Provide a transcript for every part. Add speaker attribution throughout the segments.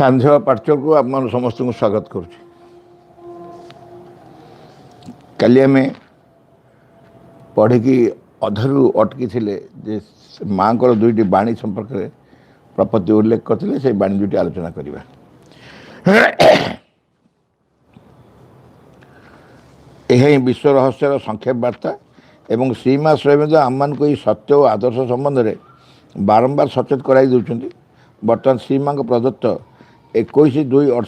Speaker 1: सांझ पाठ्य को आप समस्त को स्वागत करुँ। काली आम पढ़ी अधरू अटकी जे माँ को दुईटी बाणी संपर्क में प्रपति उल्लेख करते से बाणी दुईटी आलोचना करवा। यह विश्व रहस्यर संक्षेप वार्ता एवं श्रीमा स्वयं आम को सत्य और आदर्श संबंध में बारंबार सचेत कराई दौरान बर्तमान श्रीमा प्रदत्त 21/2/68 और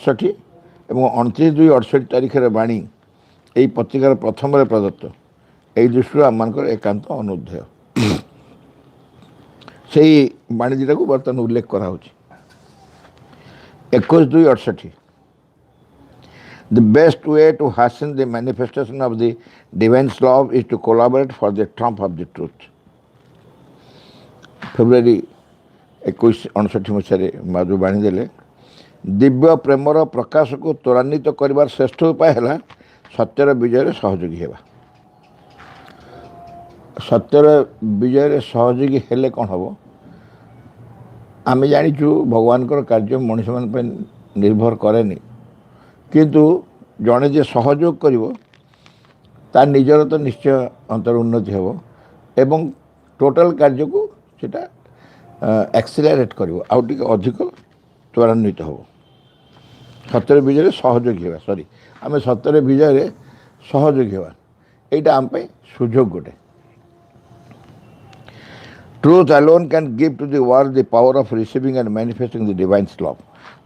Speaker 1: 29/2/68 तारीख बाणी यही पत्रिकार प्रथम प्रदत्त यही दृष्टि आम एकांत अनुध्याय से बाणी दुटा को बर्तमान उल्लेख कराऊँ। 21/2/68 The best way to hasten the manifestation of the divine love is to collaborate for the trump of the truth. February 21/59 मसीह माधु बाणी देले दिव्य प्रेमर प्रकाश को त्वरान्वित कर श्रेष्ठ उपाय है सत्यर विजय सहयोगी हेबा। सत्यर विजय सहयोगी हेले कौन हम आम जाचु भगवान कार्य मनीष मान निर्भर करे किंतु जड़े जे सहयोग कर निजर तो निश्चय अंतर उन्नति हेब एवं टोटल कार्य को सीटा एक्सेलरेट कर अधिक त्वरान्वित हम। सत्यर विजय सहयोगी हेबा सॉरी आम सत्यर विजय सहयोगी हेबा एटा आम सुजोग गोटे। Truth alone can give to the world the power of receiving and manifesting the divine love.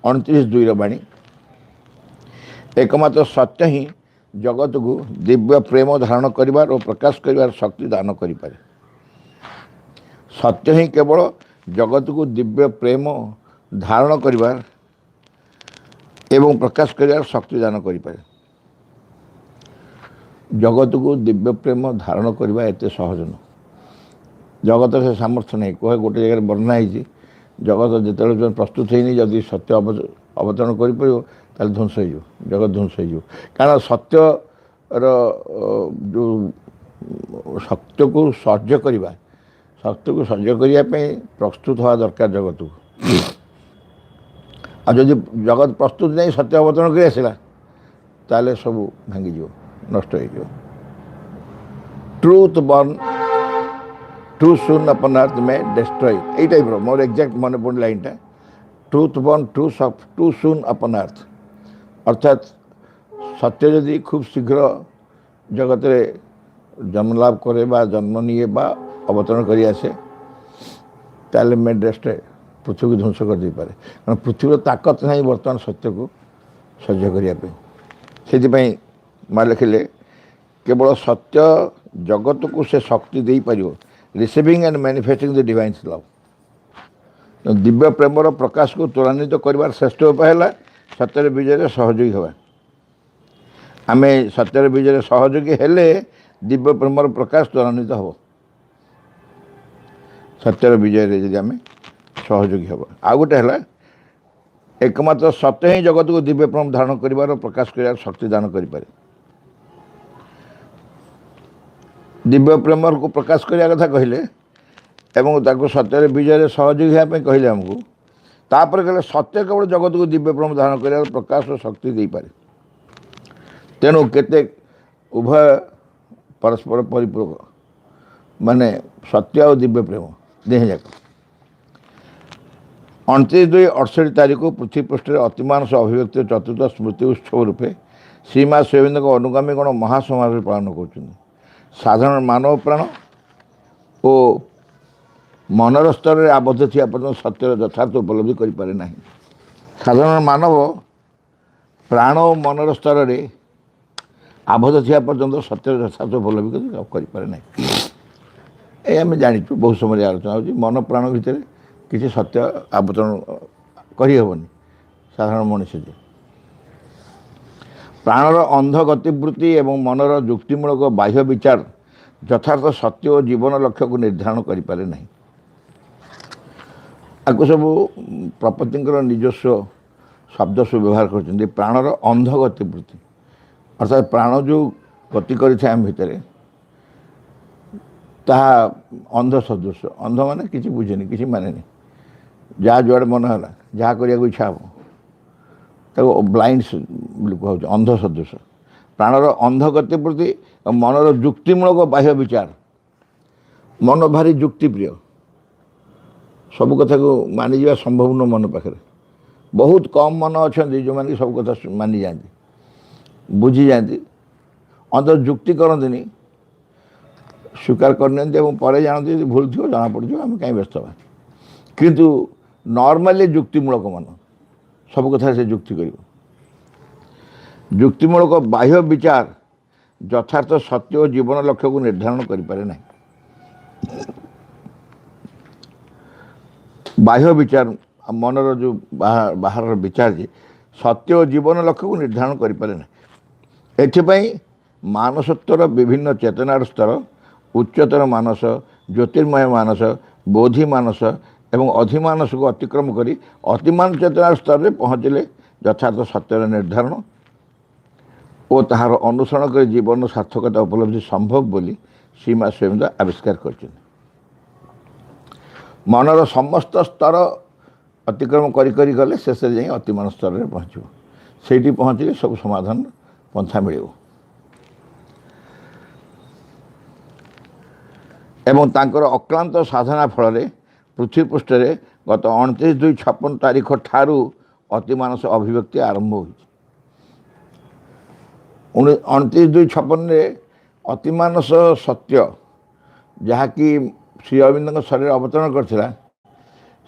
Speaker 1: 29/2 बाणी एकमात्र सत्य ही जगत को दिव्य प्रेम धारण करिवार और प्रकाश करिवार शक्ति दान करिपारे। सत्य ही केवल जगत को दिव्य प्रेम धारण करिवार एवं प्रकाश करिवार शक्ति दान करिपारे। जगत को दिव्य प्रेम धारण करवा एते सहज न। जगत से सामर्थ्य नहीं कहे गोटे जगह वर्णना है जगत जो प्रस्तुत है जदि सत्य अवतरण कर ध्वंस हो जगत ध्वंस हो कारण सत्य जो सत्य को सर्ज करवा सत्य को सर्ज करने प्रस्तुत हवा दरकार जगत को आ जब जगत प्रस्तुत नहीं सत्य अवतरण कर आसला ताले सब भांगी नष्ट हो। ट्रूथ बर्न टू सून अपन अर्थ में डिस्ट्रॉय यही टाइप मोर एक्जाक्ट मन पड़े लाइनटा ट्रूथ बर्न टू सून अपन अर्थ अर्थात सत्य यदि खूब शीघ्र जगत रे जन्म लाभ करे बा जन्म निये बा अवतरण कर आसे ताले में डिस्ट्रॉय पृथ्वी को ध्वंस कर दे पारे कारण पृथ्वी ताकत नहीं बर्तमान सत्य को सह्य करने से माँ लिखिले केवल सत्य जगत को से शक्ति दे पार receiving and manifesting the divine love. दिव्य प्रेमर प्रकाश को त्वरान्वित कर श्रेष्ठ उपाय है सत्यर विजय सहयोगी हवा। आम सत्यर विजय सहयोगी हेले दिव्य प्रेमर प्रकाश त्वरान्वित हम। सत्यर विजय जब आम सहयोगी हम आउ गोटे है एकमात्र सत्य ही जगत को दिव्य प्रेम धारण कर प्रकाश कर शक्ति दान करें। दिव्य प्रेमर को प्रकाश करने कथा कहले एवं सत्य विजय सहयोगी होगापी कहले आमको तापर कहले सत्य केवल जगत को दिव्य प्रेम धारण कर प्रकाश और शक्ति दे पारे। तेणु केते उभय परस्पर परिपूरक माने सत्य और दिव्य प्रेम देह जाक 29/2/68 तारीख को पृथ्वी पृष्ठ अतिमान से अभिव्यक्ति चतुर्थ स्मृति उत्सव रूपे श्रीमा स्वयं अनुगामी गण महासमारोह पालन कर साधारण मानव प्राण और मनर स्तर में आबद्ध थी पर्यटन सत्यर यथार्थ उपलब्धि करें ना। साधारण मानव प्राण और मनर स्तर में आबद्ध थी पर्यटन सत्यर यथार्थ उपलब्धि करें ना। ये आम जाचु बहुत समय आलोचना हो मन प्राण भितर किसी सत्य आबोधन करहबनी साधारण मनुष्य प्राणर अंध गतिवृत्ति एवं मनर जुक्तिमूलक बाह्य विचार यथार्थ सत्य और जीवन लक्ष्य को निर्धारण करें ना। आपको सब प्रपति निजस्व शब्द सब व्यवहार कर प्राणर अंध गतिवृत्ति अर्थात प्राण जो गति करें आम भितर ताहा अंध सदृश अंध माने किसी बुझेनि किसी माने नहीं जहाँ जुआड़े मन है जहाँ करने को इच्छा हम ତାକୁ ବ୍ଲାଇଣ୍ଡ ବୋଲି କୁହାଯାଉଛି, ଅନ୍ଧ ସଦୃଶ। ପ୍ରାଣର ଅନ୍ଧ ଗତି ପ୍ରତି ମନର ଯୁକ୍ତିମୂଳକ ବାହ୍ୟ ବିଚାର। ମନ ଭାରି ଯୁକ୍ତିପ୍ରିୟ, ସବୁ କଥାକୁ ମାନିଯିବା ସମ୍ଭବ ନୁହଁ ମନ ପାଖରେ। ବହୁତ କମ୍ ମନ ଅଛନ୍ତି ଯେଉଁମାନେ କି ସବୁ କଥା ମାନିଯାଆନ୍ତି, ବୁଝିଯାଆନ୍ତି, ଅନ୍ତର ଯୁକ୍ତି କରନ୍ତିନି, ସ୍ୱୀକାର କରିନିଅନ୍ତି ଏବଂ ପରେ ଜାଣନ୍ତି ଯଦି ଭୁଲ ଥିବ ଜଣାପଡ଼ିଯିବ, ଆମେ କାହିଁ ବ୍ୟସ୍ତ ହେବା। କିନ୍ତୁ ନର୍ମାଲି ଯୁକ୍ତିମୂଳକ ମନ, ସବୁ କଥାରେ ସେ ଯୁକ୍ତି କରିବ। ଯୁକ୍ତିମୂଳକ ବାହ୍ୟ ବିଚାର ଯଥାର୍ଥ ସତ୍ୟ ଓ ଜୀବନ ଲକ୍ଷ୍ୟକୁ ନିର୍ଦ୍ଧାରଣ କରିପାରେ ନାହିଁ। ବାହ୍ୟ ବିଚାର, ମନର ଯେଉଁ ବାହାରର ବିଚାର ଯେ ସତ୍ୟ ଓ ଜୀବନ ଲକ୍ଷ୍ୟକୁ ନିର୍ଦ୍ଧାରଣ କରିପାରେ ନାହିଁ। ଏଥିପାଇଁ ମାନସତ୍ୱର ବିଭିନ୍ନ ଚେତନାର ସ୍ତର, ଉଚ୍ଚତର ମାନସ, ଜ୍ୟୋତିର୍ମୟ ମାନସ, ବୋଧି ମାନସ ଏବଂ ଅଧିମାନସକୁ ଅତିକ୍ରମ କରି ଅତିମାନ ଚେତନାର ସ୍ତରରେ ପହଞ୍ଚିଲେ ଯଥାର୍ଥ ସତ୍ୟର ନିର୍ଦ୍ଧାରଣ ଓ ତାହାର ଅନୁସରଣ କରି ଜୀବନର ସାର୍ଥକତା ଉପଲବ୍ଧି ସମ୍ଭବ ବୋଲି ଶ୍ରୀମା ସ୍ୱୟଂ ଆବିଷ୍କାର କରିଛନ୍ତି। ମନର ସମସ୍ତ ସ୍ତର ଅତିକ୍ରମ କରି କରି ଗଲେ ଶେଷରେ ଯାଇ ଅତିମାନ ସ୍ତରରେ ପହଞ୍ଚିବ। ସେଇଠି ପହଞ୍ଚିଲେ ସବୁ ସମାଧାନ ପନ୍ଥା ମିଳିବ। ଏବଂ ତାଙ୍କର ଅକ୍ଲାନ୍ତ ସାଧନା ଫଳରେ ପୃଥିବୀ ପୃଷ୍ଠରେ ଗତ 29/2/56 ତାରିଖ ଠାରୁ ଅତିମାନସ ଅଭିବ୍ୟକ୍ତି ଆରମ୍ଭ ହୋଇଛି। 29/2/56ରେ ଅତିମାନସ ସତ୍ୟ ଯାହାକି ଶ୍ରୀ ଅରବିନ୍ଦଙ୍କ ଶରୀରରେ ଅବତରଣ କରିଥିଲା,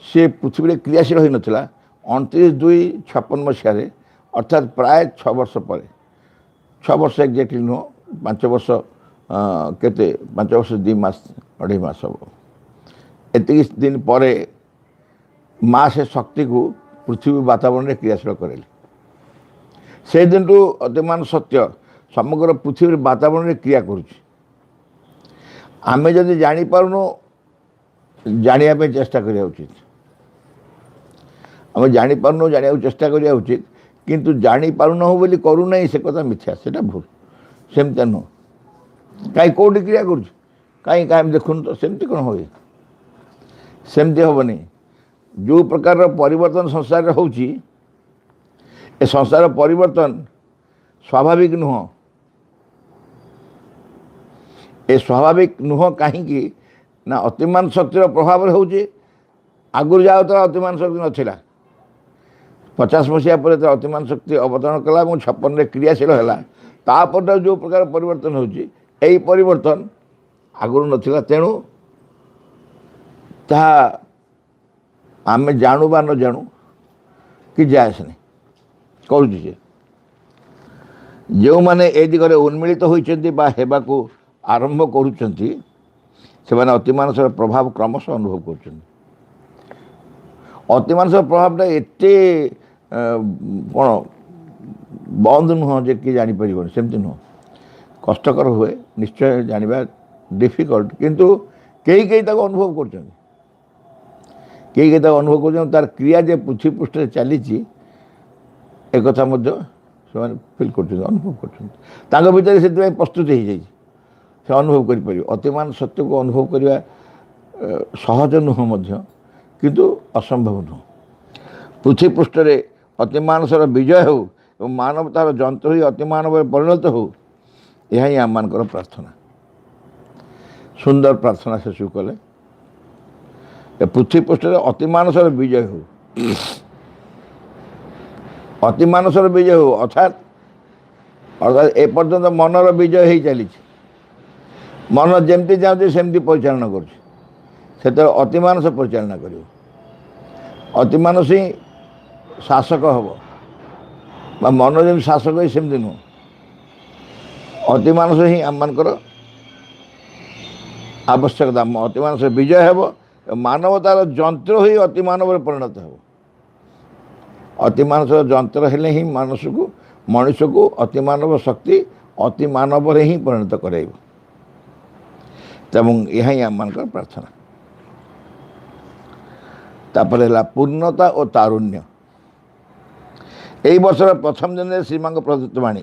Speaker 1: ସେ ପୃଥିବୀରେ କ୍ରିୟାଶୀଳ ହୋଇନଥିଲା। 29/2/56 ମସିହାରେ ଅର୍ଥାତ୍ ପ୍ରାୟ 6 ବର୍ଷ ପରେ, 6 ବର୍ଷ ଏକ୍ଜାକ୍ଟଲି ନୁହଁ, 5 ବର୍ଷ, କେତେ 5 ବର୍ଷ 2 ମାସ 2.5 ମାସ ହେବ, ଏତିକି ଦିନ ପରେ ମା ସେ ଶକ୍ତିକୁ ପୃଥିବୀ ବାତାବରଣରେ କ୍ରିୟାଶୀଳ କରେଇଲେ। ସେଦିନଠୁ ଅତିମାନ ସତ୍ୟ ସମଗ୍ର ପୃଥିବୀର ବାତାବରଣରେ କ୍ରିୟା କରୁଛି। ଆମେ ଯଦି ଜାଣିପାରୁନୁ, ଜାଣିବା ପାଇଁ ଚେଷ୍ଟା କରିବା ଉଚିତ। ଆମେ ଜାଣିପାରୁନୁ, ଜାଣିବାକୁ ଚେଷ୍ଟା କରିବା ଉଚିତ, କିନ୍ତୁ ଜାଣିପାରୁନାହୁଁ ବୋଲି କରୁନାହିଁ ସେ କଥା ମିଥ୍ୟା, ସେଇଟା ଭୁଲ। ସେମିତିଆ ନୁହଁ। କାହିଁ କେଉଁଠି କ୍ରିୟା କରୁଛି, କାହିଁ ଆମେ ଦେଖୁନୁ ତ, ସେମିତି କ'ଣ ହୁଏ? ସେମିତି ହେବନି। ଯେଉଁ ପ୍ରକାରର ପରିବର୍ତ୍ତନ ସଂସାରରେ ହେଉଛି, ଏ ସଂସାର ପରିବର୍ତ୍ତନ ସ୍ୱାଭାବିକ ନୁହଁ। ଏ ସ୍ୱାଭାବିକ ନୁହଁ କାହିଁକି ନା ଅତିମାନ ଶକ୍ତିର ପ୍ରଭାବରେ ହେଉଛି। ଆଗରୁ ଯାଉଥିଲା ଅତିମାନ ଶକ୍ତି ନଥିଲା। 50 ମସିହା ପରେ ଅତିମାନ ଶକ୍ତି ଅବତରଣ କଲା ଏବଂ 56ରେ କ୍ରିୟାଶୀଳ ହେଲା। ତାପରେ ଯେଉଁ ପ୍ରକାର ପରିବର୍ତ୍ତନ ହେଉଛି, ଏଇ ପରିବର୍ତ୍ତନ ଆଗରୁ ନଥିଲା। ତେଣୁ ତାହା ଆମେ ଜାଣୁ ବା ନ ଜାଣୁ କି ଯାଏ ଆସେନି, କରୁଛି ସେ। ଯେଉଁମାନେ ଏ ଦିଗରେ ଉନ୍ମିଳିତ ହୋଇଛନ୍ତି ବା ହେବାକୁ ଆରମ୍ଭ କରୁଛନ୍ତି, ସେମାନେ ଅତିମାନସର ପ୍ରଭାବ କ୍ରମଶଃ ଅନୁଭବ କରୁଛନ୍ତି। ଅତିମାନସର ପ୍ରଭାବଟା ଏତେ କ'ଣ ବନ୍ଦ ନୁହଁ ଯେ କିଏ ଜାଣିପାରିବନି, ସେମିତି ନୁହଁ। କଷ୍ଟକର ହୁଏ, ନିଶ୍ଚୟ ଜାଣିବା ଡିଫିକଲ୍ଟ, କିନ୍ତୁ କେହି କେହି ତାକୁ ଅନୁଭବ କରୁଛନ୍ତି। କେହି କେହି ତାକୁ ଅନୁଭବ କରୁଛନ୍ତି। ତାର କ୍ରିୟା ଯେ ପୃଥିବୀ ପୃଷ୍ଠରେ ଚାଲିଛି, ଏକଥା ମଧ୍ୟ ସେମାନେ ଫିଲ୍ କରୁଛନ୍ତି, ଅନୁଭବ କରୁଛନ୍ତି। ତାଙ୍କ ଭିତରେ ସେଥିପାଇଁ ପ୍ରସ୍ତୁତି ହେଇଯାଇଛି, ସେ ଅନୁଭବ କରିପାରିବେ। ଅତିମାନ ସତ୍ୟକୁ ଅନୁଭବ କରିବା ସହଜ ନୁହଁ ମଧ୍ୟ, କିନ୍ତୁ ଅସମ୍ଭବ ନୁହଁ। ପୃଥିବୀ ପୃଷ୍ଠରେ ଅତିମାନସର ବିଜୟ ହେଉ ଏବଂ ମାନବ ତାର ଯନ୍ତ୍ର ହୋଇ ଅତିମାନବରେ ପରିଣତ ହେଉ, ଏହା ହିଁ ଆମମାନଙ୍କର ପ୍ରାର୍ଥନା। ସୁନ୍ଦର ପ୍ରାର୍ଥନା ଶେଷକୁ କଲେ। ଏ ପୃଥିବୀ ପୃଷ୍ଠରେ ଅତିମାନସର ବିଜୟ ହେଉ, ଅତିମାନସର ବିଜୟ ହେଉ, ଅର୍ଥାତ୍ ଏପର୍ଯ୍ୟନ୍ତ ମନର ବିଜୟ ହେଇ ଚାଲିଛି। ମନ ଯେମିତି ଚାହୁଁଛି ସେମିତି ପରିଚାଳନା କରୁଛି। ସେତେବେଳେ ଅତିମାନସ ପରିଚାଳନା କରିବ। ଅତିମାନସ ହିଁ ଶାସକ ହେବ, ବା ମନ ଯେମିତି ଶାସକ ହୁଏ ସେମିତି ନୁହଁ। ଅତିମାନସ ହିଁ ଆମମାନଙ୍କର ଆବଶ୍ୟକତା। ଅତିମାନସ ବିଜୟ ହେବ, ମାନବ ତାର ଯନ୍ତ୍ର ହୋଇ ଅତିମାନବରେ ପରିଣତ ହେବ। ଅତିମାନସର ଯନ୍ତ୍ର ହେଲେ ହିଁ ମଣିଷକୁ ଅତିମାନବ ଶକ୍ତି ଅତିମାନବରେ ହିଁ ପରିଣତ କରାଇବ। ଏବଂ ଏହା ହିଁ ଆମମାନଙ୍କର ପ୍ରାର୍ଥନା। ତାପରେ ହେଲା ପୂର୍ଣ୍ଣତା ଓ ତାରୁଣ୍ୟ। ଏହି ବର୍ଷର ପ୍ରଥମ ଦିନରେ ଶ୍ରୀମାଙ୍କ ପ୍ରଦତ୍ତ ବାଣୀ,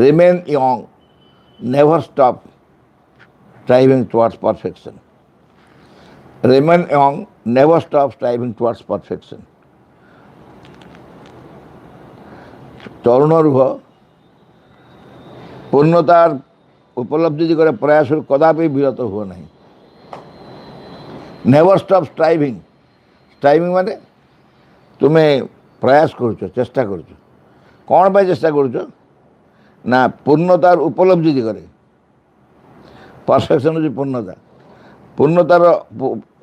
Speaker 1: remain young, never stop striving towards perfection. Remain young, never stop striving towards perfection. तरुण रुह पूर्णतार उपलब्धि दिगरे प्रयास कदापि विरत हुआ नहीं। Never stop striving. स्ट्राइविंग माने तुम्हें प्रयास करुच चेष्टा करुच कौन पर चेष्टा करुच ना पूर्णतार उपलब्धि दिगरे। परफेक्शन हूँ पूर्णता। पूर्णतार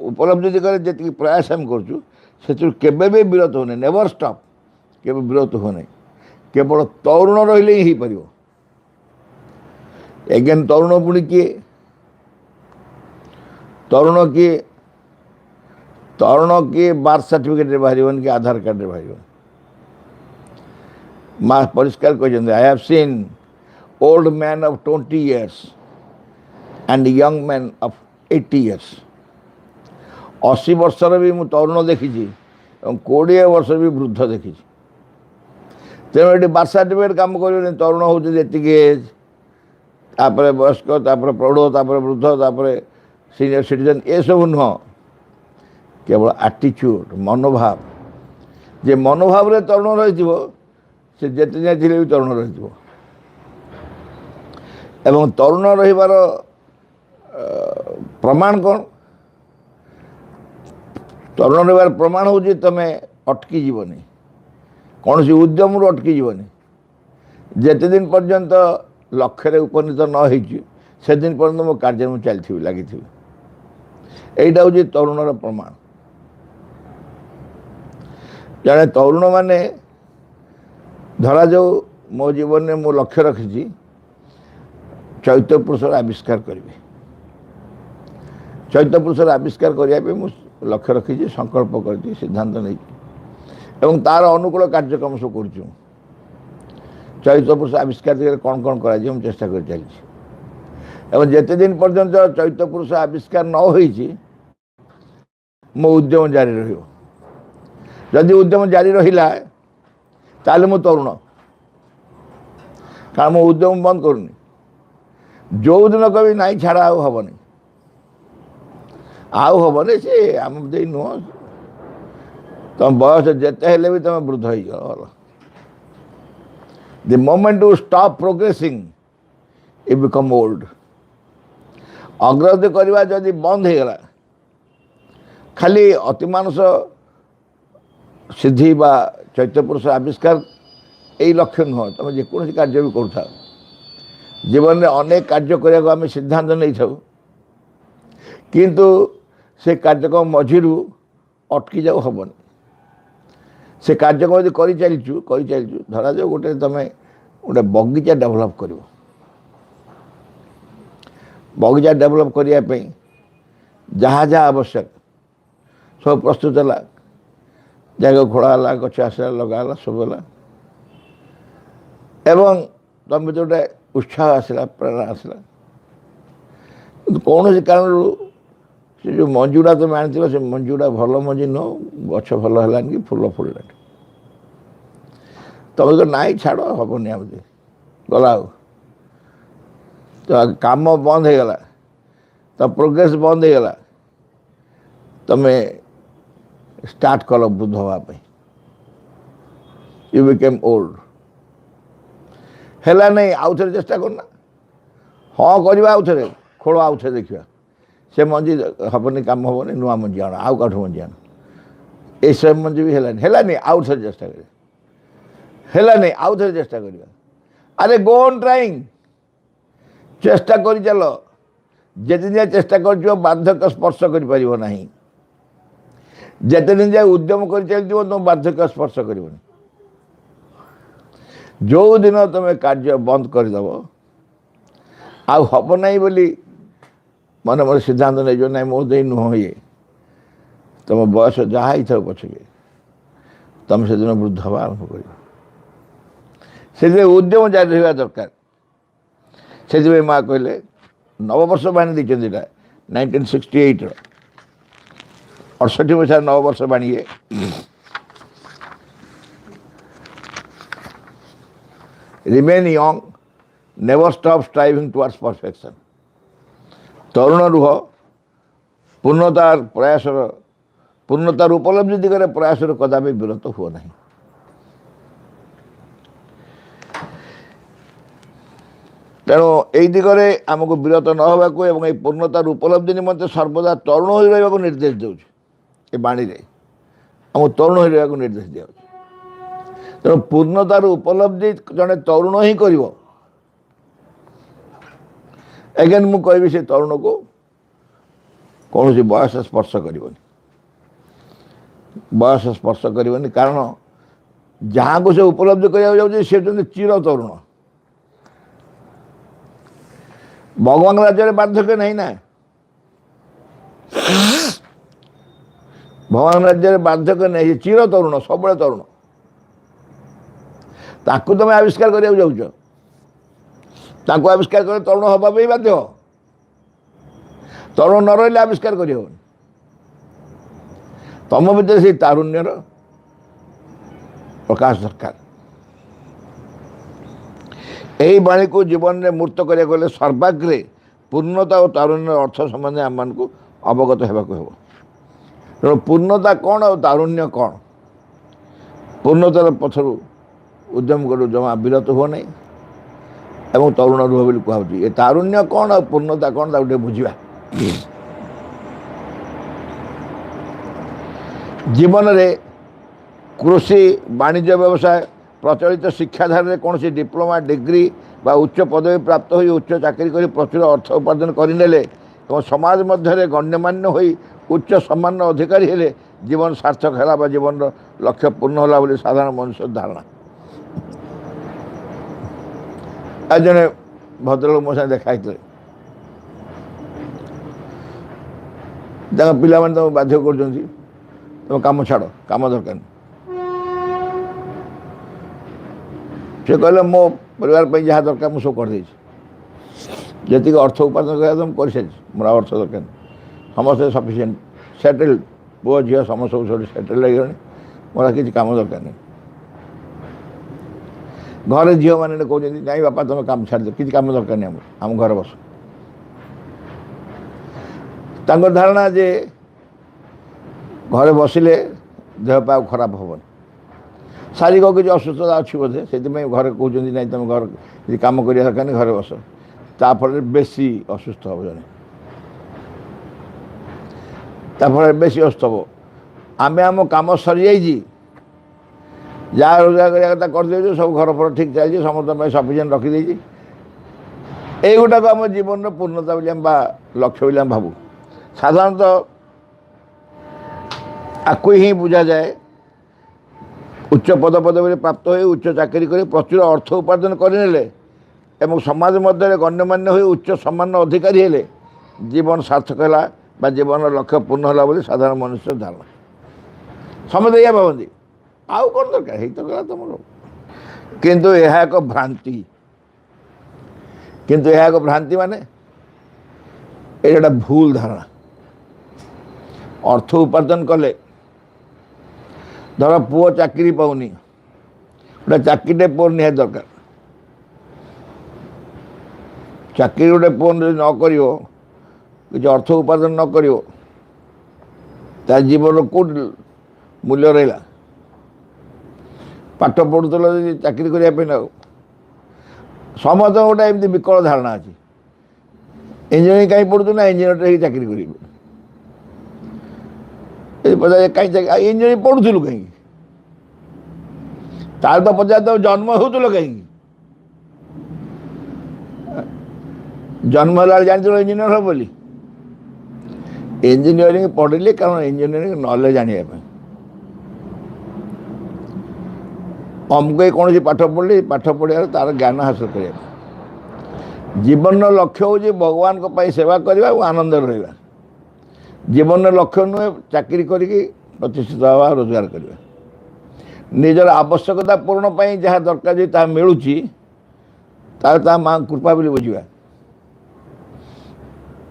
Speaker 1: उपलब्धि दिगरे जी प्रयास आम करुँ से केवे भी विरत होने। नेवर स्टॉप केवे विरत होने। केवल तरुण रहिले ही पार। एगेन तरुण पुणी किए तरुण किए तरुण किए बार्थ सर्टिफिकेट बाहर कि आधार कार्ड बाहर। माँ परिष्कार कहते I have seen old man of 20 years and young man of 80 years। 80 वर्षर भी मुझे तरुण देखी 20 वर्ष भी वृद्ध देखी। तेणु ये बार्थ सर्टिफिकेट कम कर तरुण हूँ जी एज तापर वयस्क तापर प्रौढ़ तापर वृद्ध तापर सीनियर सिटीजन ये सब नुह। केवल एटीट्यूड मनोभाव जे मनोभाव रे तरुण रही से जेते जाए भी तरुण रही। एवं तरुण रहिबार प्रमाण कौन? तरुण रहिबार प्रमाण हूँ तुम अटकी जीवनी कौन सी उद्यम अटकी जीवनी। जेते दिन पर्यंत लक्ष्य उपनीत न हो दिन पर्यंत मो कार्य में चलती लगी। यहीटा हूँ तरुणर प्रमाण। जड़े तरुण माने धरा जो मो जीवन में मो लक्ष्य रखी चैत्य पुरुषर आविष्कार करी। चैत्य पुरुषर आविष्कार करने मुझे लक्ष्य रखी संकल्प कर सिद्धांत नहीं तार अनुकूल कार्यक्रम सब कर। चैत्य पुरुष आविष्कार दिगरे कौन कौन कर चेष्टा कर चलती। जिते दिन पर्यंत चैत्य पुरुष आविष्कार न हो मो उद्यम जारी रहियो। जदि उद्यम जारी रहिला ताले मो तरुण कारण मो उद्यम बंद करूनी। जो दिन कभी नाई छाड़ा आउ हबनी हबनी से आम दे नुह तुम बयस जिते हेले भी तुम वृद्ध हो गल। The moment you stop progressing you become old. अग्रगति करवा जदि बंद हो गला खाली अतिमानस सिद्धि बा चैत्य पुरुष आविष्कार यही लक्ष्य नुह। तुम जेकोसी कार्य भी करुथा जीवन में अनेक कार्य करने को आम सिद्धांत नहीं था किंतु से कार्यक्रम मझिरू अटकी जाऊ हबनी। से कार्यक्रम यदि कर चलचु धरा जाओ गोटे तुम गोटे बगीचा डेभलप कर बगीचा डेभलप करने जहाँ जहाँ आवश्यक सब प्रस्तुत है। जगह खोड़ा गच आसला लगा सब है एवं तुम भर गोटे उत्साह आसला प्रेरणा आसला कौन से कारण से जो मंजुड़ा तुम आनी से मंजुड़ा भल मंजी नुह गछ भल है कि फूल फुलला तुम तो नाई छाड़ हबनी आम गला तो काम बंद हो गला तो प्रोग्रेस बंद हो गला तुम स्टार्ट कल वृद्ध हाँपाई यू बिकेम ओल्ड है नहीं आउ थे चेष्टा करना हाँ करवा आउ थे खोल आउ थे देखा से मंजी हबनी काम हबनी नुआ मंजी आण आउ काठ मंजी आण ये सब मंजी भी है आउ थे चेष्टा कर नहीं आउ थे चेष्टा करवा। अरे गो ऑन ट्राइंग चेष्टा कर चल जिते जाए चेष्टा कर बार्धक्य स्पर्श कर नहीं। जिते दिन जाए उद्यम कर चलती तुम बार्धक्य स्पर्श कर। जो दिन तुम कार्य बंद करदेव आउ हम ना बोली मन मन सिद्धांत नहीं जो ना मो दे नुह ये तुम बयस जहाँ ही था पछे तुम से दिन वृद्ध हवा आरंभ कर उद्यम जारी रहा दरकार। से माँ कहले नववर्ष बाणी दी 1968 68 मसीह नववर्ष बाणी remain young never stop striving towards perfection. तरुण रुह पूर्णतार प्रयास पूर्णतार उपलब्धि दिगरे प्रयास कदापि विरत हुआ नहीं। ତେଣୁ ଏଇ ଦିଗରେ ଆମକୁ ବିରତ ନ ହେବାକୁ ଏବଂ ଏଇ ପୂର୍ଣ୍ଣତାର ଉପଲବ୍ଧି ନିମନ୍ତେ ସର୍ବଦା ତରୁଣ ହୋଇ ରହିବାକୁ ନିର୍ଦ୍ଦେଶ ଦେଉଛି। ଏ ବାଣୀରେ ଆମକୁ ତରୁଣ ହୋଇ ରହିବାକୁ ନିର୍ଦ୍ଦେଶ ଦିଆଯାଉଛି। ତେଣୁ ପୂର୍ଣ୍ଣତାର ଉପଲବ୍ଧି ଜଣେ ତରୁଣ ହିଁ କରିବ। ଏଗେନ୍ ମୁଁ କହିବି ସେ ତରୁଣକୁ କୌଣସି ବୟସ ସ୍ପର୍ଶ କରିବନି, ବୟସ ସ୍ପର୍ଶ କରିବନି। କାରଣ ଯାହାକୁ ସେ ଉପଲବ୍ଧି କରିବାକୁ ଯାଉଛି ସେ ହେଉଛନ୍ତି ଚିର ତରୁଣ। ଭଗବାନ ରାଜ୍ୟରେ ବାର୍ଦ୍ଧକ୍ୟ ନାହିଁ ନା, ଭଗବାନ ରାଜ୍ୟରେ ବାର୍ଦ୍ଧକ୍ୟ ନାହିଁ। ଚିର ତରୁଣ, ସବୁବେଳେ ତରୁଣ। ତାକୁ ତମେ ଆବିଷ୍କାର କରିବାକୁ ଯାଉଛ, ତାକୁ ଆବିଷ୍କାର କଲେ ତରୁଣ ହେବା ପାଇଁ ବାଧ୍ୟ। ତରୁଣ ନ ରହିଲେ ଆବିଷ୍କାର କରିହେବନି। ତମ ଭିତରେ ସେଇ ତାରୁଣ୍ୟର ପ୍ରକାଶ ଦରକାର। ଏହି ବାଣୀକୁ ଜୀବନରେ ମୂର୍ତ୍ତ କରିବାକୁ ହେଲେ ସର୍ବାଗ୍ରେ ପୂର୍ଣ୍ଣତା ଓ ତାରୁଣ୍ୟର ଅର୍ଥ ସମ୍ବନ୍ଧରେ ଆମମାନଙ୍କୁ ଅବଗତ ହେବାକୁ ହେବ। ତେଣୁ ପୂର୍ଣ୍ଣତା କ'ଣ ଆଉ ତାରୁଣ୍ୟ କ'ଣ? ପୂର୍ଣ୍ଣତାର ପଛରୁ ଉଦ୍ୟମ କରୁ, ଜମା ବିରତ ହୁଅ ନାହିଁ ଏବଂ ତରୁଣ ରୁହ ବୋଲି କୁହାଯାଉଛି। ଏ ତାରୁଣ୍ୟ କ'ଣ ଆଉ ପୂର୍ଣ୍ଣତା କ'ଣ ତାକୁ ଟିକେ ବୁଝିବା। ଜୀବନରେ କୃଷି, ବାଣିଜ୍ୟ ବ୍ୟବସାୟ, ପ୍ରଚଳିତ ଶିକ୍ଷାଧାରାରେ କୌଣସି ଡିପ୍ଲୋମା, ଡିଗ୍ରୀ ବା ଉଚ୍ଚ ପଦବୀ ପ୍ରାପ୍ତ ହୋଇ ଉଚ୍ଚ ଚାକିରି କରି ପ୍ରଚୁର ଅର୍ଥ ଉପାର୍ଜନ କରିନେଲେ ଏବଂ ସମାଜ ମଧ୍ୟରେ ଗଣ୍ୟମାନ୍ୟ ହୋଇ ଉଚ୍ଚ ସମ୍ମାନର ଅଧିକାରୀ ହେଲେ ଜୀବନ ସାର୍ଥକ ହେଲା ବା ଜୀବନର ଲକ୍ଷ୍ୟ ପୂର୍ଣ୍ଣ ହେଲା ବୋଲି ସାଧାରଣ ମନୁଷ୍ୟର ଧାରଣା। ଆଉ ଜଣେ ଭଦ୍ରଲୋକ ମୋ ସାଙ୍ଗେ ଦେଖା ହେଇଥିଲେ। ତାଙ୍କ ପିଲାମାନେ ତାଙ୍କୁ ବାଧ୍ୟ କରୁଛନ୍ତି, ତମେ କାମ ଛାଡ଼, କାମ ଦରକାର ନାହିଁ। ସେ କହିଲେ ମୋ ପରିବାର ପାଇଁ ଯାହା ଦରକାର ମୁଁ ସବୁ କରିଦେଇଛି, ଯେତିକି ଅର୍ଥ ଉପାର୍ଜନ କରିବା ମୁଁ କରିସାରିଛି, ମୋର ଆଉ ଅର୍ଥ ଦରକାର ନାହିଁ। ସମସ୍ତେ ସଫିସିଏଣ୍ଟ ସେଟେଲ୍, ପୁଅ ଝିଅ ସମସ୍ତେ ସବୁ ସେଟେଲ୍ ହେଇଗଲେଣି, ମୋର କିଛି କାମ ଦରକାର ନାହିଁ। ଘରେ ଝିଅମାନେ କହୁଛନ୍ତି ନାଇଁ ବାପା ତମେ କାମ ଛାଡ଼ିଦିଅ, କିଛି କାମ ଦରକାର ନାହିଁ, ଆମ ଘରେ ବସ। ତାଙ୍କର ଧାରଣା ଯେ ଘରେ ବସିଲେ ଦେହ ପା ଖରାପ ହେବନି, ଶାରୀରିକ କିଛି ଅସୁସ୍ଥତା ଅଛି ବୋଧେ, ସେଥିପାଇଁ ଘରେ କହୁଛନ୍ତି ନାଇଁ ତମେ ଘର କିଛି କାମ କରିବା ଦରକାର ନାହିଁ, ଘରେ ବସ। ତାଫଳରେ ବେଶୀ ଅସୁସ୍ଥ ହେବ ଜଣେ, ତାଫଳରେ ବେଶୀ ଅସୁସ୍ଥ ହେବ। ଆମେ ଆମ କାମ ସରିଯାଇଛି, ଯାହା ରୋଜଗାର କରିବା କଥା କରିଦେଇଛୁ, ସବୁ ଘର ଫର ଠିକ୍ ଚାଲିଛି, ସମସ୍ତଙ୍କ ପାଇଁ ସଫିସିଏଣ୍ଟ ରଖିଦେଇଛି। এইগুটাকে ଆମ ଜୀବନର ପୂର୍ଣ୍ଣତା ବୋଲି ଆମେ ବା ଲକ୍ଷ୍ୟ ବୋଲି ଆମେ ଭାବୁ। ସାଧାରଣତଃ ଆକୁ ହିଁ ବୁଝାଯାଏ ଉଚ୍ଚ ପଦପଦବୀରେ ପ୍ରାପ୍ତ ହୋଇ ଉଚ୍ଚ ଚାକିରି କରି ପ୍ରଚୁର ଅର୍ଥ ଉପାର୍ଜନ କରିନେଲେ ଏବଂ ସମାଜ ମଧ୍ୟରେ ଗଣ୍ୟମାନ୍ୟ ହୋଇ ଉଚ୍ଚ ସମ୍ମାନର ଅଧିକାରୀ ହେଲେ ଜୀବନ ସାର୍ଥକ ହେଲା ବା ଜୀବନର ଲକ୍ଷ୍ୟ ପୂର୍ଣ୍ଣ ହେଲା ବୋଲି ସାଧାରଣ ମନୁଷ୍ୟର ଧାରଣା। ସମସ୍ତେ ଏଇଆ ଭାବନ୍ତି, ଆଉ କ'ଣ ଦରକାର, ହେଇ ତ ଗଲା ତମର। କିନ୍ତୁ ଏହା ଏକ ଭ୍ରାନ୍ତି। କିନ୍ତୁ ଏହା ଏକ ଭ୍ରାନ୍ତି ମାନେ ଏଇଟା ଗୋଟେ ଭୁଲ ଧାରଣା। ଅର୍ଥ ଉପାର୍ଜନ କଲେ, ଧର ପୁଅ ଚାକିରି ପାଉନି, ଗୋଟେ ଚାକିରିଟେ ପୁଅ ନିହାତି ଦରକାର। ଚାକିରି ଗୋଟେ ପୁଅ ଯଦି ନ କରିବ, କିଛି ଅର୍ଥ ଉପାର୍ଜନ ନ କରିବ, ତା ଜୀବନର କେଉଁଠି ମୂଲ୍ୟ ରହିଲା? ପାଠ ପଢ଼ୁଥିଲ ଯଦି ଚାକିରି କରିବା ପାଇଁ ନାଉ, ସମସ୍ତଙ୍କ ଗୋଟେ ଏମିତି ବିକଳ ଧାରଣା ଅଛି, ଇଞ୍ଜିନିୟରିଂ କାହିଁ ପଢ଼ୁଛୁ ନା ଇଞ୍ଜିନିୟରଟେ ହେଇକି ଚାକିରି କରିବୁ। କାହିଁ ଇଞ୍ଜିନିୟରିଂ ପଢ଼ୁଥିଲୁ କାହିଁକି? ତାହେଲେ ତ ପଚାର ତ ଜନ୍ମ ହେଉଥିଲ କାହିଁକି? ଜନ୍ମ ହେଲା ବେଳେ ଜାଣିଥିଲ ଇଞ୍ଜିନିୟର ହେବ ବୋଲି? ଇଞ୍ଜିନିୟରିଂ ପଢ଼ିଲି କାରଣ ଇଞ୍ଜିନିୟରିଂ ନଲେଜ ଆଣିବା ପାଇଁ। ଅମୁକ କୌଣସି ପାଠ ପଢ଼ିଲି, ପାଠ ପଢ଼ିବାର ତାର ଜ୍ଞାନ ହାସଲ କରିବା ପାଇଁ। ଜୀବନର ଲକ୍ଷ୍ୟ ହେଉଛି ଭଗବାନଙ୍କ ପାଇଁ ସେବା କରିବା ଓ ଆନନ୍ଦରେ ରହିବା। ଜୀବନର ଲକ୍ଷ୍ୟ ନୁହେଁ ଚାକିରି କରିକି ପ୍ରତିଷ୍ଠିତ ହେବା, ରୋଜଗାର କରିବା। ନିଜର ଆବଶ୍ୟକତା ପୂରଣ ପାଇଁ ଯାହା ଦରକାର ଯଦି ତାହା ମିଳୁଛି, ତାହେଲେ ତା ମାଆ କୃପା ବୋଲି ବୁଝିବା।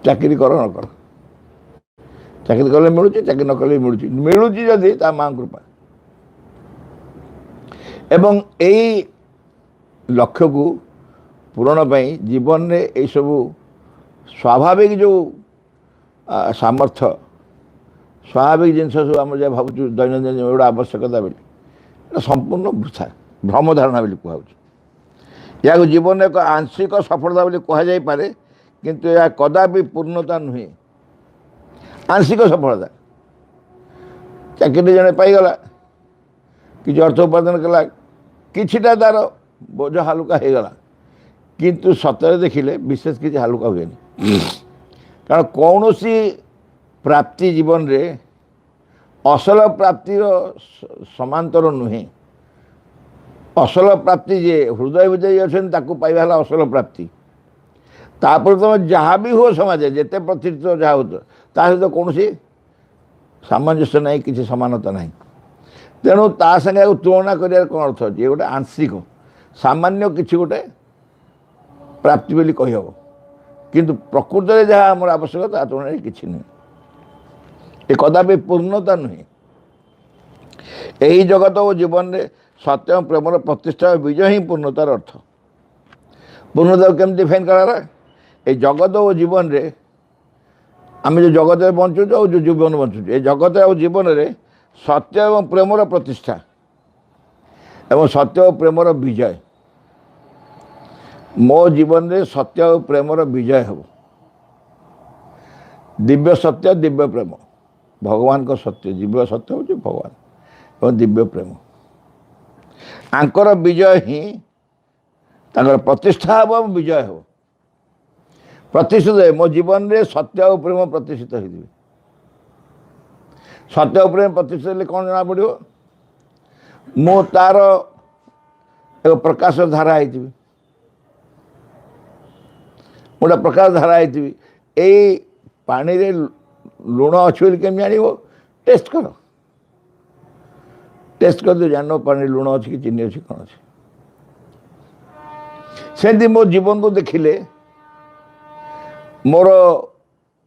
Speaker 1: ଚାକିରି କର ନ କର, ଚାକିରି କଲେ ମିଳୁଛି, ଚାକିରି ନ କଲେ ମିଳୁଛି, ମିଳୁଛି ଯଦି ତା ମାଆ କୃପା। ଏବଂ ଏଇ ଲକ୍ଷ୍ୟକୁ ପୂରଣ ପାଇଁ ଜୀବନରେ ଏଇସବୁ ସ୍ୱାଭାବିକ ଯେଉଁ ସାମର୍ଥ୍ୟ, ସ୍ୱାଭାବିକ ଜିନିଷ ସବୁ ଆମେ ଯାହା ଭାବୁଛୁ ଦୈନନ୍ଦିନ ଏଗୁଡ଼ା ଆବଶ୍ୟକତା ବୋଲି, ଏଇଟା ସମ୍ପୂର୍ଣ୍ଣ ବୃଥା, ଭ୍ରମ ଧାରଣା ବୋଲି କୁହାଯାଉଛି। या जीवन एक आंशिक सफलता बोली कहुपर किंतु यह कदापि पूर्णता नुहे आंशिक सफलता चाकरी जड़े पाईगला कि अर्थ उपार्जन कला किछिटा तार बोझ हालुका हो गला किंतु सतरे देखिले विशेष किसी हालुका हुए कारण कौन सी प्राप्ति जीवन रे असल प्राप्तिर समांतर नुहे असल प्राप्ति जे हृदय विजयी अच्छा पाइबा असल प्राप्ति तापर तुम जहाँ भी हो समाज जिते प्रतिष्ठित जहाँ हो सहित कौन सामंजस्य ना कि समानता ना तेणु ता संगे तुलना कर कौन अर्थ अच्छे गोटे आंशिक सामान्य कि गोटे प्राप्ति बोली कहीहब किंतु प्रकृत में जहाँ आम आवश्यक ता तुलना कि नुहे ये कदापि पूर्णता नुहे यही जगत और जीवन में सत्य और प्रेमर प्रतिष्ठा विजय ही पूर्णतार अर्थ पूर्णता केम डिफाइन कराला ये जगत और जीवन रे आम जो जगत में बंचुच और जो जीवन बंचुच ये जगत और जीवन में सत्य और प्रेमर प्रतिष्ठा एवं सत्य और प्रेमर विजय मो जीवन में सत्य और प्रेमर विजय हो दिव्य सत्य दिव्य प्रेम भगवान को सत्य दिव्य सत्य हूँ भगवान और दिव्य प्रेम आंकर विजय ही तांकर प्रतिष्ठा हो विजय हो प्रतिष्ठित मो जीवन में सत्य और प्रेम प्रतिष्ठित हो सत्य और प्रेम प्रतिष्ठित कौन जना पड़ो मो तार एक प्रकाश धारा है गोटे प्रकाश धारा है यही पानी रे लुण अच्छे केमी जान टेस्ट कर दो जान पानी लुण अच्छी कि चीनी अच्छी कौन अच्छे सेमती मो जीवन को देखिले मोर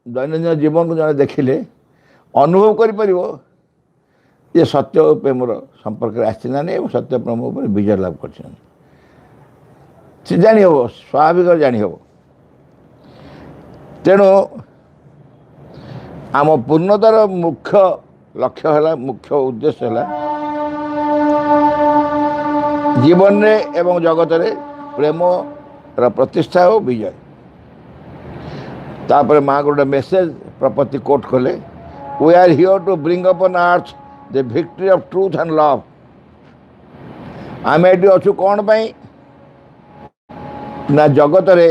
Speaker 1: दैनंदिन जीवन को जड़े देखिले अनुभव कर ये सत्य और प्रेमर संपर्क आसना नहीं सत्य प्रेम पर विजय लाभ कर जानी हम स्वाभाविक जानी हम तेणु आम पूर्णतार मुख्य लक्ष्य है मुख्य उद्देश्य है जीवन में एवं जगत में प्रेम प्रतिष्ठा हो विजय तापर माँ गोटे मेसेज प्रपति कोट कले we are here to bring upon earth the victory of truth and love आम ये अच्छु कौन पाई ना जगत रे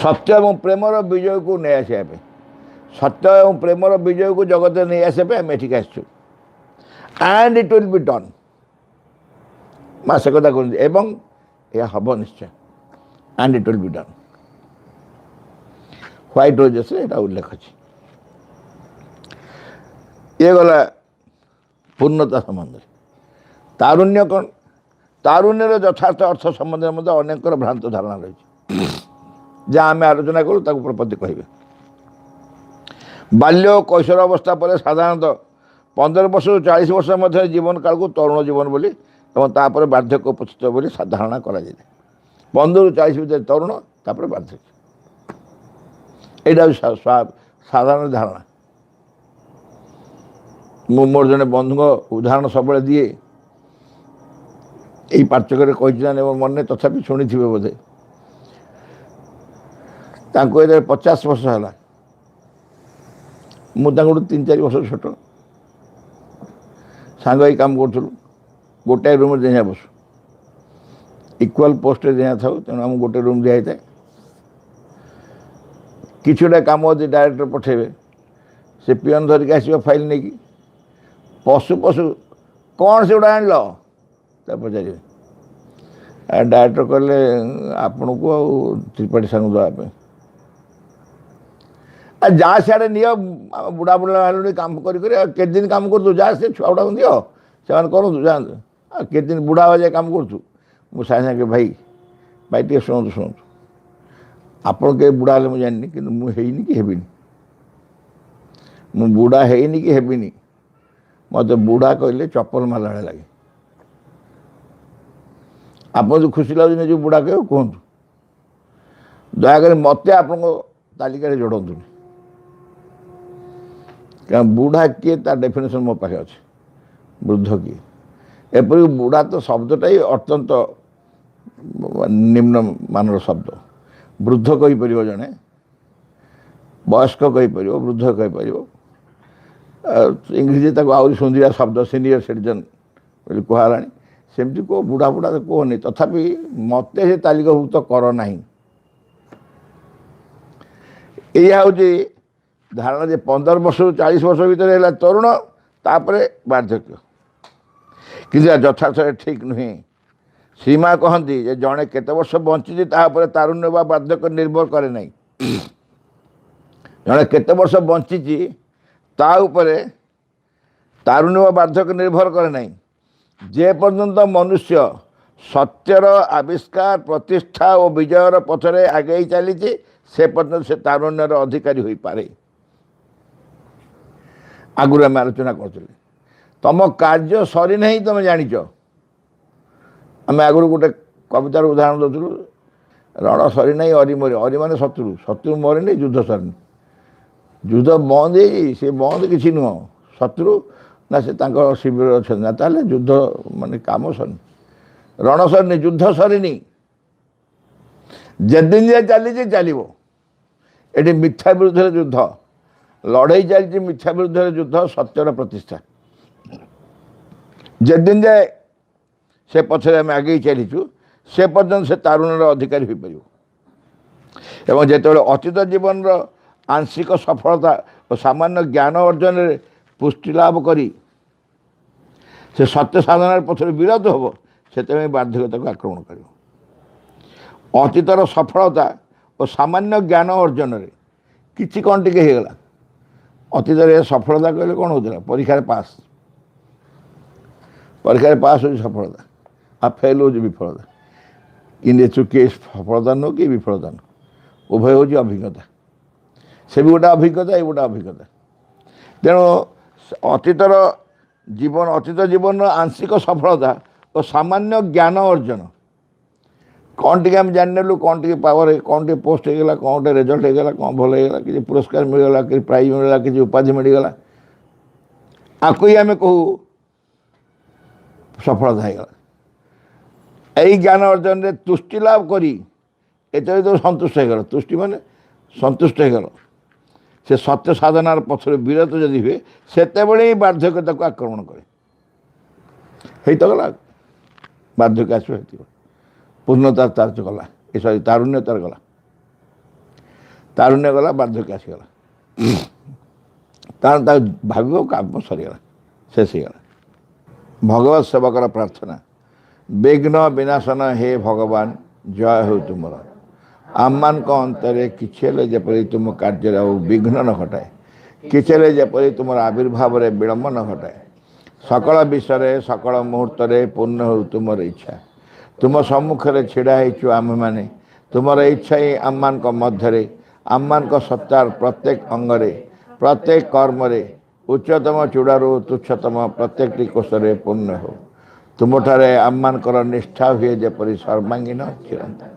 Speaker 1: सत्य और प्रेमर विजय को नहीं आसा सत्य और प्रेमर विजय को जगत नहीं आसपे आम एठिक आसु and it will be done माँ से कथा कहते एवं यह हम निश्चय and it will be done white roses उल्लेख अच्छे ये गला पूर्णता संबंध तारुण्य कौन तारुण्यर यथार्थ अर्थ संबंध में अनेक भ्रांत धारणा रही जहाँ आम आलोचना करूँ प्रपत्ति कहे बाल्य और कैशोर अवस्था पर साधारणतः 15 वर्ष 40 वर्ष मध्य जीवन काल को तरुण जीवन बोली और तापर वार्धक्य उपस्थित बोली धारणा करा 15 40 भितर तरुण तापर वार्धक्य यहाँ साधारण धारणा मोर जड़े बंधु उदाहरण सब दिए यही पार्थक्य कही मन तथापि शुणी थे बोधे 50 वर्ष है मुझे 3-4 वर्ष छोट सांग ही काम करूँ गोटाए रूम दिया बसु इक्वाल पोस्ट दिया था तेणु आम गोटे रूम दिखाई था कि कम यदि डायरेक्टर पठेबे से पियन धरिक आस फाइल नहीं कि पशु पशु कौन से गुड़ा आनल पचारे डायरेक्टर कहले आपण को त्रिपाठी सांग देवाई जा सियाड़े नियो बुढ़ा बुढ़ा हेलुणी काम के दिन काम करूँ जा से छुआ गुड़ा दियो से करूँ जातु के दिन बुढ़ा हो जाए काम करूँ मुझे सागे सागे भाई भाई टे शुणु शुणु आपड़ के बुढ़ा हेल्ले मुझे जानी कि मुझे कि हेबिनी मु बुढ़ा हैनी कि हेबिनी मत बुढ़ा कहले चप्पल माला लगे आप जो खुशी लगे जो बुढ़ा कह कहतु दयाकोरी मत आप तालिका जोड़तुनि क्या बुढ़ा किए ता डेफिनेशन मो पाखे अच्छे वृद्ध किए ଏପରି ବୁଢ଼ା ତ ଶବ୍ଦଟା ହିଁ ଅତ୍ୟନ୍ତ ନିମ୍ନମାନର ଶବ୍ଦ। ବୃଦ୍ଧ କହିପାରିବ ଜଣେ, ବୟସ୍କ କହିପାରିବ, ବୃଦ୍ଧ କହିପାରିବ। ଇଂରେଜୀ ତାକୁ ଆହୁରି ସୁନ୍ଦରିଆ ଶବ୍ଦ ସିନିୟର ସିଟିଜେନ୍ ବୋଲି କୁହାହେଲାଣି। ସେମିତି କୁହ, ବୁଢ଼ା ବୁଢ଼ା କୁହନି, ତଥାପି ମୋତେ ସେ ତାଲିକାଭୁକ୍ତ କର ନାହିଁ। ଏଇଆ ହେଉଛି ଧାରଣା ଯେ 15 ବର୍ଷରୁ 40 ବର୍ଷ ଭିତରେ ହେଲା ତରୁଣ, ତାପରେ ବାର୍ଦ୍ଧକ୍ୟ। କିନ୍ତୁ ଯଥାର୍ଥରେ ଠିକ୍ ନୁହେଁ। ଶ୍ରୀମା କହନ୍ତି ଯେ ଜଣେ କେତେ ବର୍ଷ ବଞ୍ଚିଛି ତାହା ଉପରେ ତାରୁଣ୍ୟ ବା ବାର୍ଦ୍ଧକ୍ୟ ନିର୍ଭର କରେ ନାହିଁ। ଜଣେ କେତେ ବର୍ଷ ବଞ୍ଚିଛି ତା ଉପରେ ତାରୁଣ୍ୟ ବା ବାର୍ଦ୍ଧକ୍ୟ ନିର୍ଭର କରେ ନାହିଁ। ଯେ ପର୍ଯ୍ୟନ୍ତ ମନୁଷ୍ୟ ସତ୍ୟର ଆବିଷ୍କାର, ପ୍ରତିଷ୍ଠା ଓ ବିଜୟର ପଥରେ ଆଗେଇ ଚାଲିଛି ସେ ପର୍ଯ୍ୟନ୍ତ ସେ ତାରୁଣ୍ୟର ଅଧିକାରୀ ହୋଇପାରେ। ଆଗରୁ ଆମେ ଆଲୋଚନା କରୁଥିଲେ, ତମ କାର୍ଯ୍ୟ ସରିନାହିଁ ତମେ ଜାଣିଛ। ଆମେ ଆଗରୁ ଗୋଟେ କବିତାର ଉଦାହରଣ ଦେଉଥିଲୁ, ରଣ ସରିନାହିଁ ଅରି ମରି, ଅରି ମାନେ ଶତ୍ରୁ, ଶତ୍ରୁ ମରିନି, ଯୁଦ୍ଧ ସରିନି। ଯୁଦ୍ଧ ବନ୍ଦ ହେଇଛି, ସେ ବନ୍ଦ କିଛି ନୁହଁ। ଶତ୍ରୁ ନା ସେ ତାଙ୍କ ଶିବିରରେ ଅଛନ୍ତି, ନା ତାହେଲେ ଯୁଦ୍ଧ ମାନେ କାମ ସରିନି। ରଣ ସରିନି, ଯୁଦ୍ଧ ସରିନି, ଯେଦିନ ଯାଏ ଚାଲିଛି ଚାଲିବ। ଏଠି ମିଥ୍ୟା ବିରୁଦ୍ଧରେ ଯୁଦ୍ଧ, ଲଢ଼େଇ ଚାଲିଛି ମିଥ୍ୟା ବିରୁଦ୍ଧରେ ଯୁଦ୍ଧ, ସତ୍ୟର ପ୍ରତିଷ୍ଠା। ଯେଦିନ ଯାଏ ସେ ପଛରେ ଆମେ ଆଗେଇ ଚାଲିଛୁ ସେ ପର୍ଯ୍ୟନ୍ତ ସେ ତାରୁଣ୍ୟର ଅଧିକାରୀ ହୋଇପାରିବ। ଏବଂ ଯେତେବେଳେ ଅତୀତ ଜୀବନର ଆଂଶିକ ସଫଳତା ଓ ସାମାନ୍ୟ ଜ୍ଞାନ ଅର୍ଜନରେ ପୁଷ୍ଟି ଲାଭ କରି ସେ ସତ୍ୟ ସାଧନାର ପଛରେ ବିରତ ହେବ, ସେତେବେଳେ ବାର୍ଦ୍ଧକ୍ୟତାକୁ ଆକ୍ରମଣ କରିବ। ଅତୀତର ସଫଳତା ଓ ସାମାନ୍ୟ ଜ୍ଞାନ ଅର୍ଜନରେ କିଛି କ'ଣ ଟିକେ ହେଇଗଲା। ଅତୀତରେ ସଫଳତା କହିଲେ କ'ଣ ହେଉଥିଲା? ପରୀକ୍ଷାରେ ପାସ୍। ପରୀକ୍ଷାରେ ପାସ୍ ହେଉଛି ସଫଳତା, ଆଉ ଫେଲ୍ ହେଉଛି ବିଫଳତା। କିନ୍ତୁ ଏଥିରୁ ସଫଳତା ନୁହଁ କି ବିଫଳତା ନୁହଁ, ଉଭୟ ହେଉଛି ଅଭିଜ୍ଞତା। ସେ ବି ଗୋଟେ ଅଭିଜ୍ଞତା, ଏ ଗୋଟେ ଅଭିଜ୍ଞତା। ତେଣୁ ଅତୀତ ଜୀବନର ଆଂଶିକ ସଫଳତା ଓ ସାମାନ୍ୟ ଜ୍ଞାନ ଅର୍ଜନ, କ'ଣ ଟିକେ ଆମେ ଜାଣିନେଲୁ, କ'ଣ ଟିକେ ପାୱାର, କ'ଣ ଟିକେ ପୋଷ୍ଟ ହେଇଗଲା, କ'ଣ ଗୋଟେ ରେଜଲ୍ଟ ହେଇଗଲା, କ'ଣ ଭଲ ହେଇଗଲା, କିଛି ପୁରସ୍କାର ମିଳିଗଲା, କିଛି ପ୍ରାଇଜ୍ ମିଳିଗଲା, କିଛି ଉପାଧି ମିଳିଗଲା, ଆକୁ ହିଁ ଆମେ କହୁ ସଫଳତା ହେଇଗଲା। এই জ্ঞান অর্জনের তুষ্টি লাভ করি এটাই তো সন্তুষ্ট হয়ে গেল। তুষ্টি মানে সন্তুষ্ট হয়ে গেল। সে সত্য সাধনার পথরে বিরত যদি হুয়ে সেতবেলেই বার্ধক্য তাকে আক্রমণ করে। এই তো গলা বার্ধক্য আসবে, হইতে পূর্ণতার তার গলা, এ সরি তারুণ্য তার গলা, তারুণ্য গলা, বার্ধক্য আসিগলা। তার তার ভাবিব কাব্য সরিগলা, শেষ হয়েগলা। ভগবত সেবকর প্রার্থনা, বিঘ্ন বিনাশন হে ভগবান জয় হଉ ତୁମର। ଆମମାନଙ୍କ ଅନ୍ତରରେ କିଛି ହେଲେ ଯେପରି ତୁମ କାର୍ଯ୍ୟରେ ଆଉ ବିଘ୍ନ ନ ଘଟାଏ, କିଛି ହେଲେ ଯେପରି ତୁମର ଆବିର୍ଭାବରେ ବିଳମ୍ବ ନ ଘଟାଏ। ସକଳ ବିଷୟରେ ସକଳ ମୁହୂର୍ତ୍ତରେ ପୂର୍ଣ୍ଣ ହେଉ ତୁମର ଇଚ୍ଛା। ତୁମ ସମ୍ମୁଖରେ ଛିଡ଼ା ହେଇଛୁ ଆମେମାନେ, ତୁମର ଇଚ୍ଛା ହିଁ ଆମମାନଙ୍କ ମଧ୍ୟରେ, ଆମମାନଙ୍କ ସତ୍ତାର ପ୍ରତ୍ୟେକ ଅଙ୍ଗରେ, ପ୍ରତ୍ୟେକ କର୍ମରେ, ଉଚ୍ଚତମ ଚୂଡ଼ାରୁ ତୁଚ୍ଛତମ ପ୍ରତ୍ୟେକଟି କୋଷରେ ପୂର୍ଣ୍ଣ ହେଉ। ତୁମଠାରେ ଆମମାନଙ୍କର ନିଷ୍ଠା ହୁଏ ଯେପରି ସର୍ବାଙ୍ଗୀନ ଚିରନ୍ତନ।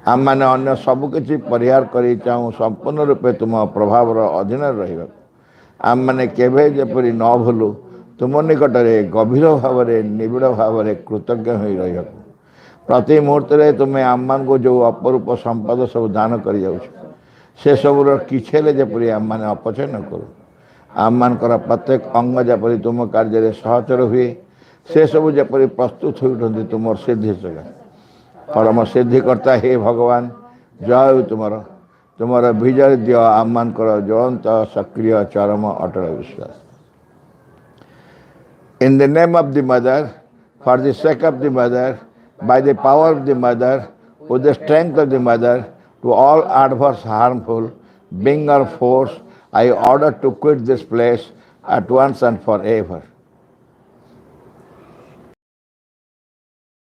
Speaker 1: ଆମମାନେ ଅନ୍ୟ ସବୁକିଛି ପରିହାର କରି ଚାହୁଁ ସମ୍ପୂର୍ଣ୍ଣ ରୂପେ ତୁମ ପ୍ରଭାବର ଅଧୀନରେ ରହିବାକୁ। ଆମମାନେ କେବେ ଯେପରି ନ ଭୁଲୁ ତୁମ ନିକଟରେ ଗଭୀର ଭାବରେ, ନିବିଡ଼ ଭାବରେ କୃତଜ୍ଞ ହୋଇ ରହିବାକୁ। ପ୍ରତି ମୁହୂର୍ତ୍ତରେ ତୁମେ ଆମମାନଙ୍କୁ ଯେଉଁ ଅପରୂପ ସମ୍ପଦ ସବୁ ଦାନ କରିଯାଉଛ, ସେସବୁର କିଛି ହେଲେ ଯେପରି ଆମମାନେ ଅପଚୟ ନ କରୁ। ଆମମାନଙ୍କର ପ୍ରତ୍ୟେକ ଅଙ୍ଗ ଯେପରି ତୁମ କାର୍ଯ୍ୟରେ ସହଚର ହୁଏ, ସେସବୁ ଯେପରି ପ୍ରସ୍ତୁତ ହୋଇ ଉଠନ୍ତି ତୁମର ସିଦ୍ଧି ସକାଶେ। ପରମ ସିଦ୍ଧିକର୍ତ୍ତା ହେ ଭଗବାନ ଜୟ ହେଉ ତୁମର। ତୁମର ବିଜୟ ଦିଅ ଆମମାନଙ୍କର ଜ୍ୱଳନ୍ତ ସକ୍ରିୟ ଚରମ ଅଟଳ ବିଶ୍ୱାସ। In the name of the mother, for the sake of the mother, by the power of the mother, with the strength of the mother, to all adverse, harmful, being or force, I order to quit this place at once and forever.